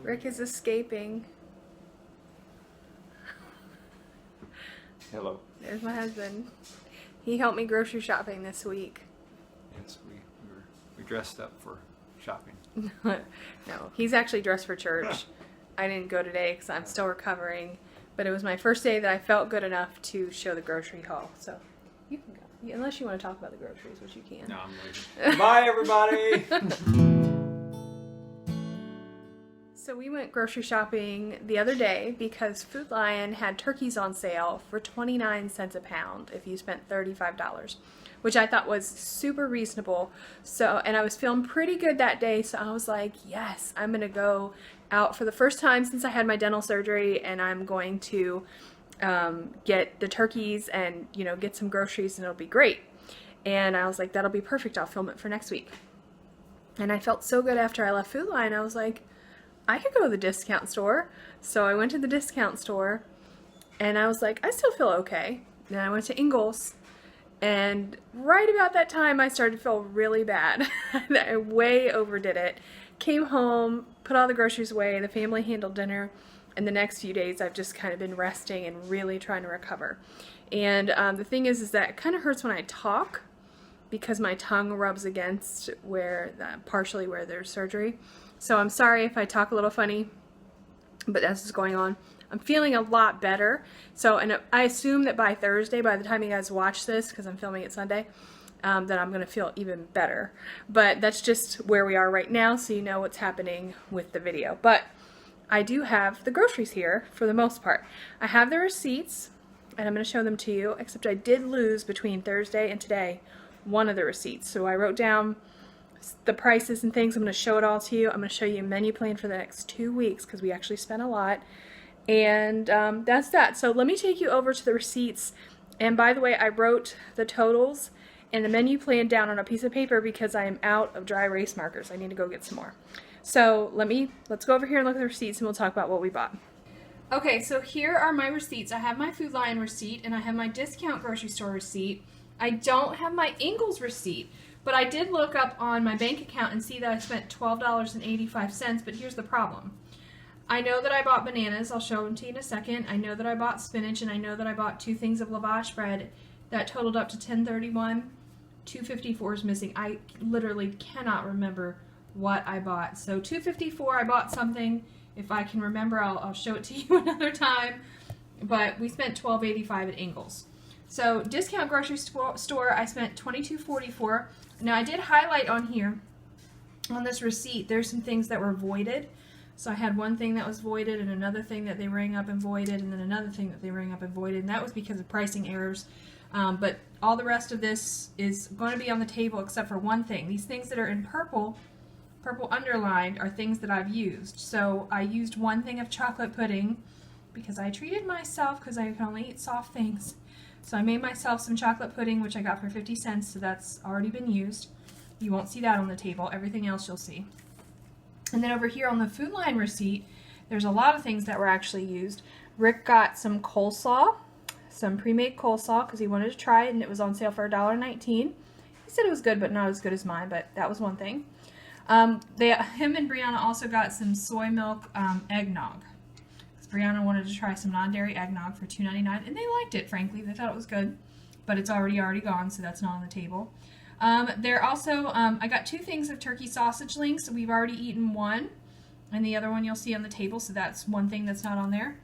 Rick is escaping. Hello. There's my husband. He helped me grocery shopping this week. Yes, we dressed up for shopping. No, he's actually dressed for church. I didn't go today because I'm still recovering. But it was my first day that I felt good enough to show the grocery haul. So you can go. Unless you want to talk about the groceries, which you can. No, I'm waiting. Bye, everybody! So we went grocery shopping the other day because Food Lion had turkeys on sale for 29 cents a pound if you spent $35, which I thought was super reasonable. So, and I was feeling pretty good that day, so I was like, yes, I'm gonna go out for the first time since I had my dental surgery, and I'm going to get the turkeys and, you know, get some groceries, and it'll be great. And I was like, that'll be perfect. I'll film it for next week. And I felt so good after I left Food Lion. I was like, I could go to the discount store. So I went to the discount store and I was like, I still feel okay. Then I went to Ingles, and right about that time I started to feel really bad. I way overdid it. Came home, put all the groceries away, the family handled dinner, and the next few days I've just kind of been resting and really trying to recover. And the thing is that it kind of hurts when I talk because my tongue rubs against partially where there's surgery. So I'm sorry if I talk a little funny, but that's what's going on. I'm feeling a lot better. So, and I assume that by Thursday, by the time you guys watch this, because I'm filming it Sunday, that I'm going to feel even better. But that's just where we are right now, so you know what's happening with the video. But I do have the groceries here for the most part. I have the receipts, and I'm going to show them to you, except I did lose between Thursday and today one of the receipts. So I wrote down the prices and things. I'm going to show it all to you. I'm going to show you a menu plan for the next 2 weeks because we actually spent a lot. And that's that. So let me take you over to the receipts. And by the way, I wrote the totals and the menu plan down on a piece of paper because I am out of dry erase markers. I need to go get some more. So let's go over here and look at the receipts, and we'll talk about what we bought. Okay, so here are my receipts. I have my Food Lion receipt and I have my discount grocery store receipt. I don't have my Ingles receipt. But I did look up on my bank account and see that I spent $12.85, but here's the problem. I know that I bought bananas. I'll show them to you in a second. I know that I bought spinach, and I know that I bought 2 things of lavash bread that totaled up to $10.31. $2.54 is missing. I literally cannot remember what I bought. So $2.54, I bought something. If I can remember, I'll show it to you another time. But we spent $12.85 at Ingles. So discount grocery store, I spent $22.44. Now I did highlight on here, on this receipt, there's some things that were voided. So I had one thing that was voided and another thing that they rang up and voided and then another thing that they rang up and voided, and that was because of pricing errors. But all the rest of this is going to be on the table except for one thing. These things that are in purple underlined, are things that I've used. So I used one thing of chocolate pudding because I treated myself because I can only eat soft things. So I made myself some chocolate pudding, which I got for 50 cents, so that's already been used. You won't see that on the table. Everything else you'll see. And then over here on the Food Lion receipt, there's a lot of things that were actually used. Rick got some coleslaw, some pre-made coleslaw, because he wanted to try it, and it was on sale for $1.19. He said it was good, but not as good as mine, but that was one thing. Him and Brianna also got some soy milk eggnog. Brianna wanted to try some non-dairy eggnog for $2.99, and they liked it, frankly. They thought it was good, but it's already gone, so that's not on the table. There also, I got 2 things of turkey sausage links. We've already eaten one, and the other one you'll see on the table, so that's one thing that's not on there.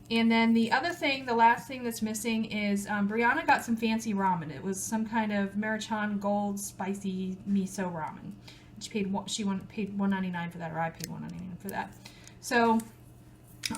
And then the other thing, the last thing that's missing is Brianna got some fancy ramen. It was some kind of Marichan Gold spicy miso ramen. She paid $1.99 for that, or I paid $1.99 for that. So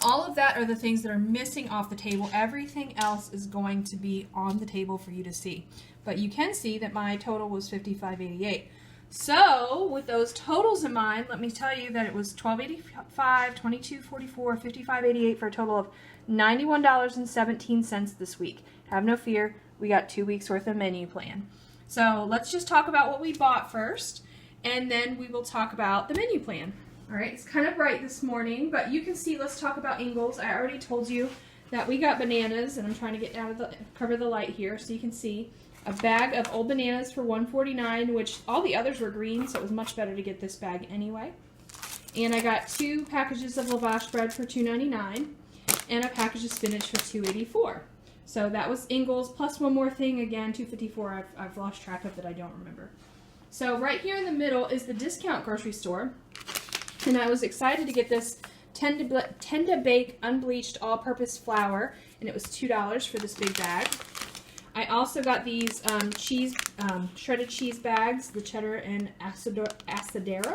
all of that are the things that are missing off the table. Everything else is going to be on the table for you to see. But you can see that my total was $55.88. So with those totals in mind, let me tell you that it was $12.85, $22.44, $55.88 for a total of $91.17 this week. Have no fear, we got 2 weeks worth of menu plan. So let's just talk about what we bought first, and then we will talk about the menu plan. All right, it's kind of bright this morning, but you can see, let's talk about Ingles. I already told you that we got bananas, and I'm trying to get out of cover the light here so you can see. A bag of old bananas for $1.49, which all the others were green, so it was much better to get this bag anyway. And I got 2 packages of lavash bread for $2.99 and a package of spinach for $2.84. So that was Ingles plus one more thing, again, $2.54. I've lost track of it, I don't remember. So right here in the middle is the discount grocery store. And I was excited to get this Tend to Bake unbleached all-purpose flour, and it was $2 for this big bag. I also got these shredded cheese bags, the cheddar and Asadero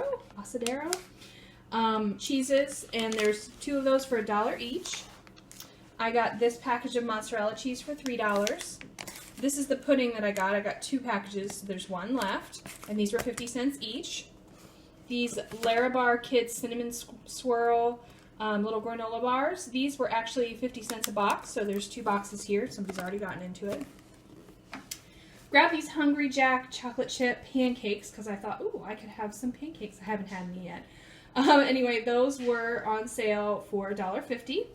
cheeses, and there's 2 of those for $1 each. I got this package of mozzarella cheese for $3. This is the pudding that I got. I got 2 packages, so there's 1 left, and these were 50 cents each. These Larabar Kids Cinnamon Swirl little granola bars. These were actually 50 cents a box, so there's 2 boxes here. Somebody's already gotten into it. Grab these Hungry Jack chocolate chip pancakes because I thought, ooh, I could have some pancakes. I haven't had any yet. Anyway, those were on sale for $1.50.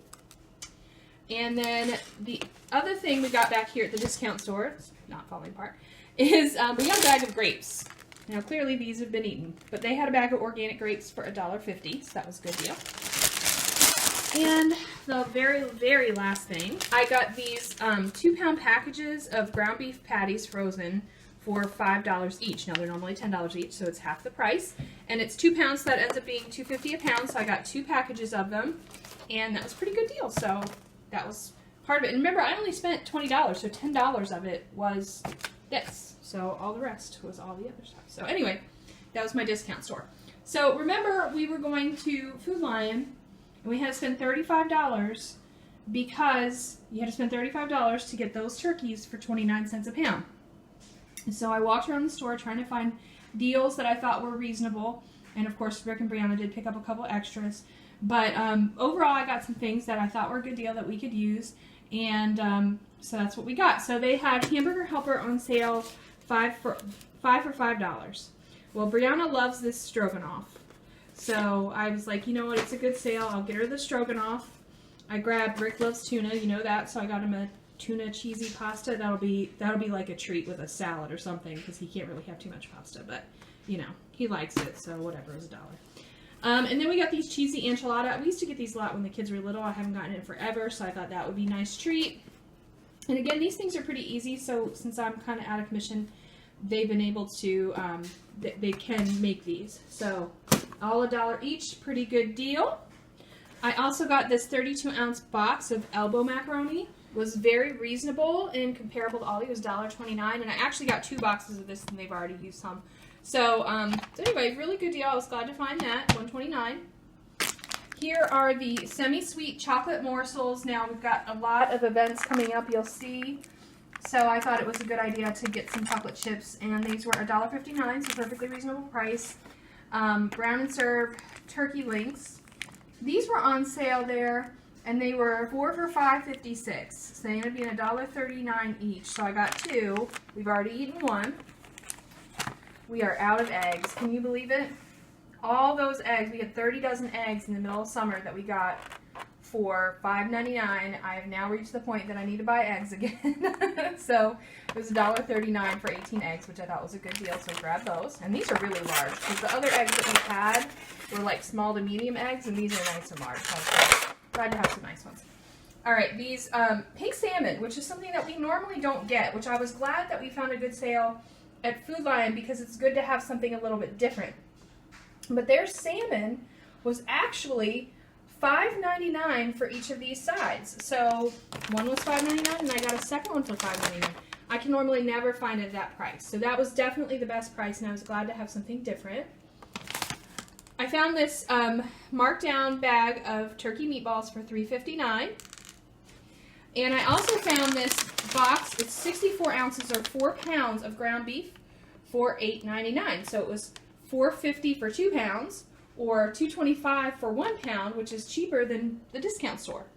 And then the other thing we got back here at the discount store, it's not falling apart, is we got a bag of grapes. Now, clearly these have been eaten, but they had a bag of organic grapes for $1.50, so that was a good deal. And the very, very last thing, I got these 2-pound packages of ground beef patties frozen for $5 each. Now, they're normally $10 each, so it's half the price. And it's 2 pounds, so that ends up being $2.50 a pound, so I got 2 packages of them, and that was a pretty good deal. So that was part of it. And remember, I only spent $20, so $10 of it was this. So all the rest was all the other stuff. So anyway, that was my discount store. So remember, we were going to Food Lion, and we had to spend $35 because you had to spend $35 to get those turkeys for 29 cents a pound. And so I walked around the store trying to find deals that I thought were reasonable. And of course, Rick and Brianna did pick up a couple extras. But overall, I got some things that I thought were a good deal that we could use. And so that's what we got. So they had Hamburger Helper on sale, 5 for $5. Well, Brianna loves this stroganoff. So I was like, you know what, it's a good sale. I'll get her the stroganoff. I grabbed, Rick loves tuna, you know that, so I got him a tuna cheesy pasta. That'll be like a treat with a salad or something because he can't really have too much pasta, but you know, he likes it, so whatever, it was $1. And then we got these cheesy enchilada. We used to get these a lot when the kids were little. I haven't gotten it forever, so I thought that would be a nice treat. And again, these things are pretty easy, so since I'm kind of out of commission, they've been able to, they can make these. So all $1 each, pretty good deal. I also got this 32-ounce box of elbow macaroni. Was very reasonable and comparable to Aldi. It was $1.29, and I actually got 2 boxes of this, and they've already used some. So anyway, really good deal. I was glad to find that, $1.29. Here are the semi-sweet chocolate morsels. Now we've got a lot of events coming up, you'll see. So I thought it was a good idea to get some chocolate chips, and these were $1.59, so perfectly reasonable price. Brown and serve turkey links. These were on sale there, and they were 4 for $5.56. So they ended up being $1.39 each. So I got 2. We've already eaten 1. We are out of eggs. Can you believe it? All those eggs. We had 30 dozen eggs in the middle of summer that we got for $5.99. I have now reached the point that I need to buy eggs again. So it was $1.39 for 18 eggs, which I thought was a good deal. So grab those. And these are really large because the other eggs that we had were like small to medium eggs, and these are nice and large. So I'm glad to have some nice ones. All right, these pink salmon, which is something that we normally don't get, which I was glad that we found a good sale at Food Lion because it's good to have something a little bit different. But their salmon was actually $5.99 for each of these sides. So one was $5.99 and I got a second one for $5.99. I can normally never find it at that price. So that was definitely the best price, and I was glad to have something different. I found this marked down bag of turkey meatballs for $3.59. And I also found this box. It's 64 ounces or 4 pounds of ground beef for $8.99. So it was $4.50 for 2 pounds or $2.25 for 1 pound, which is cheaper than the discount store.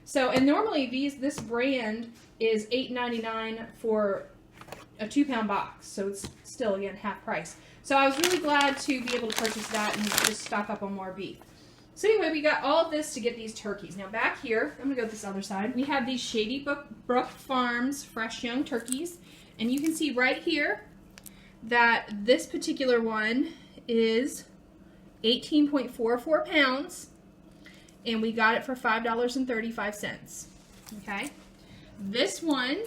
So, and normally this brand is $8.99 for a 2-pound box. So it's still, again, half price. So I was really glad to be able to purchase that and just stock up on more beef. So anyway, we got all of this to get these turkeys. Now back here, I'm going to go to this other side. We have these Shady Brook Farms fresh young turkeys. And you can see right here that this particular one is 18.44 pounds, and we got it for $5.35. Okay, this one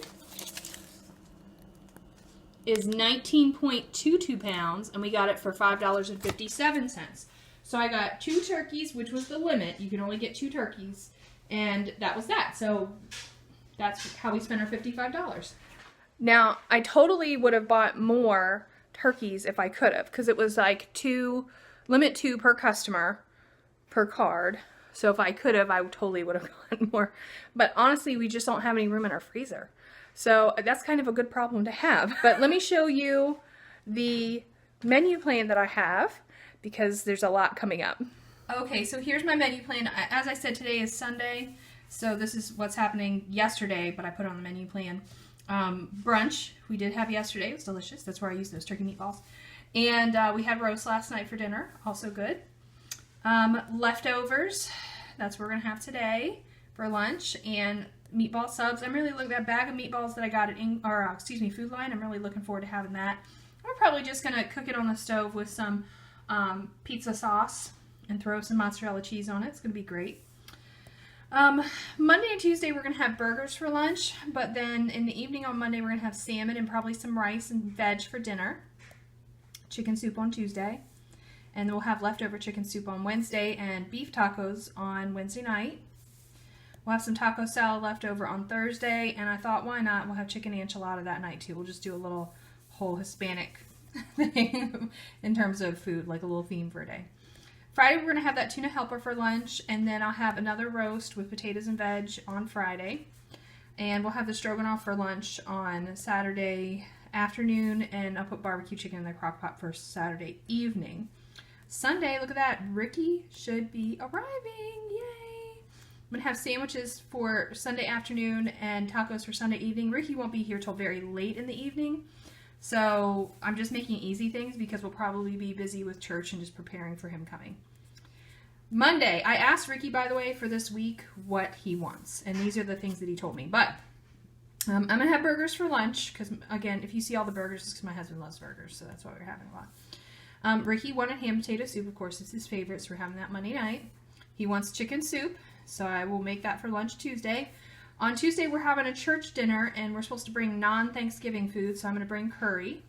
is 19.22 pounds, and we got it for $5.57. So I got 2 turkeys, which was the limit. You can only get 2 turkeys, and that was that. So that's how we spent our $55. Now, I totally would have bought more turkeys if I could have, because it was like limit 2 per customer per card. So if I could have, I totally would have gotten more. But honestly, we just don't have any room in our freezer. So that's kind of a good problem to have. But let me show you the menu plan that I have, because there's a lot coming up. Okay, so here's my menu plan. As I said, today is Sunday, so this is what's happening yesterday, but I put on the menu plan. Brunch, we did have yesterday. It was delicious. That's where I used those turkey meatballs. And we had roast last night for dinner. Also good. Leftovers, that's what we're going to have today for lunch. And meatball subs. I'm really looking at a bag of meatballs that I got at Food Line. I'm really looking forward to having that. I'm probably just going to cook it on the stove with some pizza sauce and throw some mozzarella cheese on it. It's going to be great. Monday and Tuesday we're going to have burgers for lunch, but then in the evening on Monday we're going to have salmon and probably some rice and veg for dinner. Chicken soup on Tuesday. And then we'll have leftover chicken soup on Wednesday and beef tacos on Wednesday night. We'll have some taco salad left over on Thursday, and I thought, why not? We'll have chicken enchilada that night too. We'll just do a little whole Hispanic thing in terms of food, like a little theme for a day. Friday, we're going to have that tuna helper for lunch, and then I'll have another roast with potatoes and veg on Friday. And we'll have the stroganoff for lunch on Saturday afternoon, and I'll put barbecue chicken in the crock pot for Saturday evening. Sunday, look at that, Ricky should be arriving, yay! I'm going to have sandwiches for Sunday afternoon and tacos for Sunday evening. Ricky won't be here till very late in the evening, so I'm just making easy things because we'll probably be busy with church and just preparing for him coming. Monday, I asked Ricky, by the way, for this week what he wants, and these are the things that he told me. But I'm going to have burgers for lunch because, again, if you see all the burgers, it's because my husband loves burgers, so that's why we're having a lot. Ricky wanted ham potato soup, of course, it's his favorite, so we're having that Monday night. He wants chicken soup, so I will make that for lunch Tuesday. On Tuesday, we're having a church dinner, and we're supposed to bring non-Thanksgiving food, so I'm going to bring curry.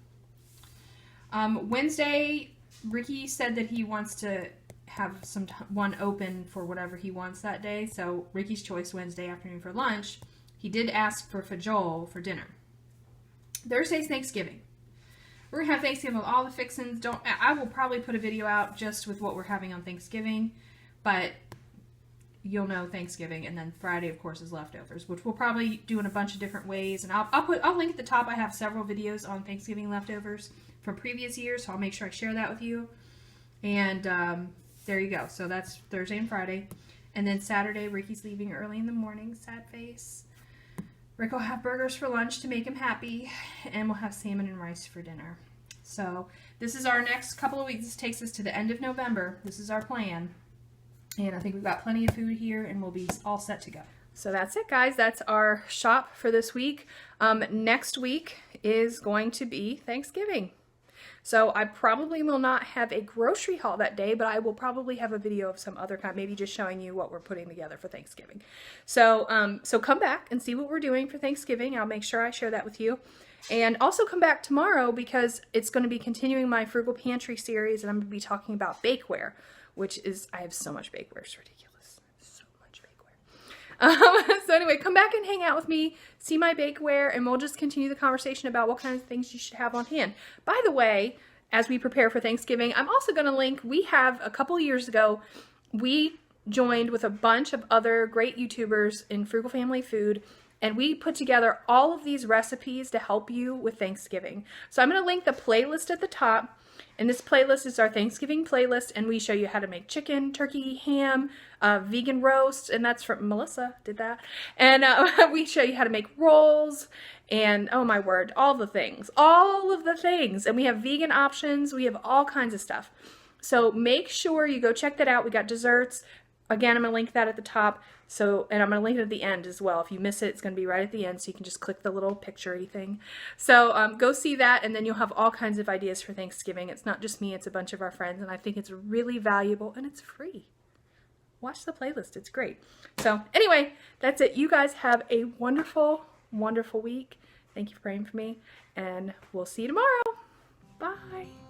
Wednesday, Ricky said that he wants to have one open for whatever he wants that day, so Ricky's choice Wednesday afternoon for lunch. He did ask for fajol for dinner. Thursday's Thanksgiving. We're going to have Thanksgiving with all the fixins. I will probably put a video out just with what we're having on Thanksgiving, but you'll know Thanksgiving, and then Friday, of course, is leftovers, which we'll probably do in a bunch of different ways. And I'll link at the top. I have several videos on Thanksgiving leftovers from previous years, so I'll make sure I share that with you. And there you go. So that's Thursday and Friday. And then Saturday, Ricky's leaving early in the morning. Sad face. Rick will have burgers for lunch to make him happy, and we'll have salmon and rice for dinner. So this is our next couple of weeks. This takes us to the end of November. This is our plan. And I think we've got plenty of food here, and we'll be all set to go. So that's it, guys. That's our shop for this week. Next week is going to be Thanksgiving. So I probably will not have a grocery haul that day, but I will probably have a video of some other kind, maybe just showing you what we're putting together for Thanksgiving. So, so come back and see what we're doing for Thanksgiving. I'll make sure I share that with you. And also come back tomorrow because it's going to be continuing my Frugal Pantry series, and I'm going to be talking about bakeware, which is, I have so much bakeware, it's ridiculous. So much bakeware. So anyway, come back and hang out with me, see my bakeware, and we'll just continue the conversation about what kinds of things you should have on hand. By the way, as we prepare for Thanksgiving, I'm also going to link, we have a couple years ago, we joined with a bunch of other great YouTubers in Frugal Family Food, and we put together all of these recipes to help you with Thanksgiving. So I'm going to link the playlist at the top. And this playlist is our Thanksgiving playlist, and we show you how to make chicken, turkey, ham, vegan roast, and that's from Melissa did that. And we show you how to make rolls, and oh my word, all of the things. And we have vegan options. We have all kinds of stuff. So make sure you go check that out. We got desserts. again, I'm going to link that at the top. So, and I'm going to link it at the end as well. If you miss it, it's going to be right at the end. So you can just click the little picture-y thing. So go see that, and then you'll have all kinds of ideas for Thanksgiving. It's not just me, it's a bunch of our friends, and I think it's really valuable, and it's free. Watch the playlist. It's great. So anyway, that's it. You guys have a wonderful, wonderful week. Thank you for praying for me, and we'll see you tomorrow. Bye.